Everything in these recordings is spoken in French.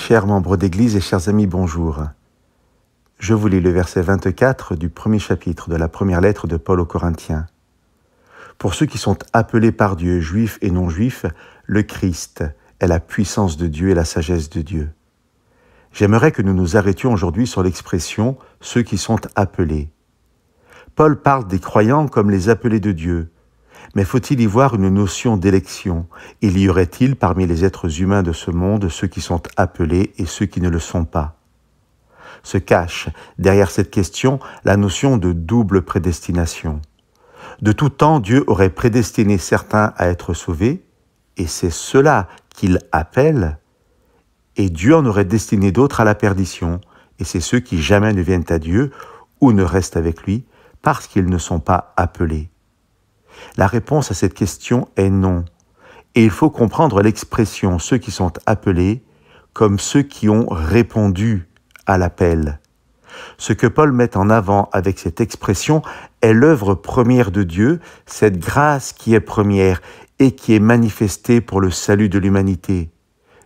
Chers membres d'Église et chers amis, bonjour. Je vous lis le verset 24 du premier chapitre de la première lettre de Paul aux Corinthiens. Pour ceux qui sont appelés par Dieu, juifs et non-juifs, le Christ est la puissance de Dieu et la sagesse de Dieu. J'aimerais que nous nous arrêtions aujourd'hui sur l'expression « ceux qui sont appelés ». Paul parle des croyants comme les appelés de Dieu. Mais faut-il y voir une notion d'élection? Il y aurait-il parmi les êtres humains de ce monde ceux qui sont appelés et ceux qui ne le sont pas? Se cache derrière cette question la notion de double prédestination. De tout temps, Dieu aurait prédestiné certains à être sauvés, et c'est ceux-là qu'il appelle, et Dieu en aurait destiné d'autres à la perdition, et c'est ceux qui jamais ne viennent à Dieu ou ne restent avec lui, parce qu'ils ne sont pas appelés. La réponse à cette question est non, et il faut comprendre l'expression « ceux qui sont appelés » comme ceux qui ont répondu à l'appel. Ce que Paul met en avant avec cette expression est l'œuvre première de Dieu, cette grâce qui est première et qui est manifestée pour le salut de l'humanité.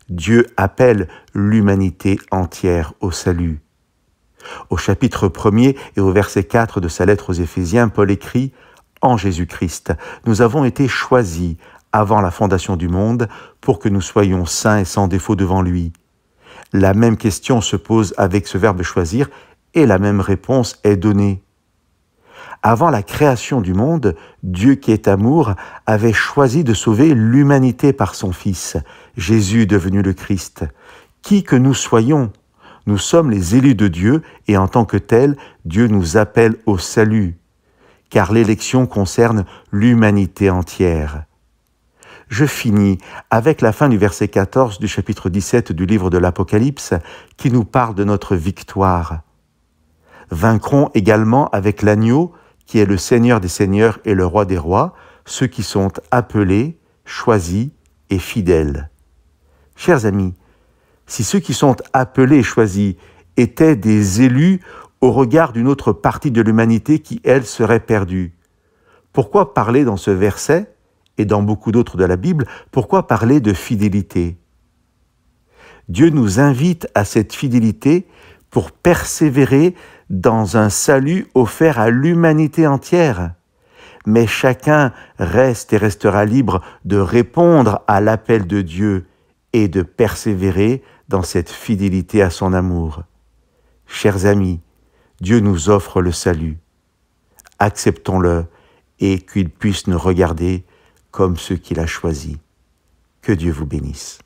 Dieu appelle l'humanité entière au salut. Au chapitre 1er et au verset 4 de sa lettre aux Éphésiens, Paul écrit « En Jésus-Christ, nous avons été choisis avant la fondation du monde pour que nous soyons saints et sans défaut devant lui. » La même question se pose avec ce verbe « choisir » et la même réponse est donnée. Avant la création du monde, Dieu qui est amour avait choisi de sauver l'humanité par son Fils, Jésus devenu le Christ. Qui que nous soyons, nous sommes les élus de Dieu et en tant que tels, Dieu nous appelle au salut, car l'élection concerne l'humanité entière. Je finis avec la fin du verset 14 du chapitre 17 du livre de l'Apocalypse qui nous parle de notre victoire. Vaincront également avec l'agneau qui est le Seigneur des seigneurs et le Roi des rois, ceux qui sont appelés, choisis et fidèles. Chers amis, si ceux qui sont appelés et choisis étaient des élus au regard d'une autre partie de l'humanité qui, elle, serait perdue, pourquoi parler dans ce verset et dans beaucoup d'autres de la Bible, pourquoi parler de fidélité? Dieu nous invite à cette fidélité pour persévérer dans un salut offert à l'humanité entière. Mais chacun reste et restera libre de répondre à l'appel de Dieu et de persévérer dans cette fidélité à son amour. Chers amis, Dieu nous offre le salut. Acceptons-le et qu'il puisse nous regarder comme ceux qu'il a choisis. Que Dieu vous bénisse.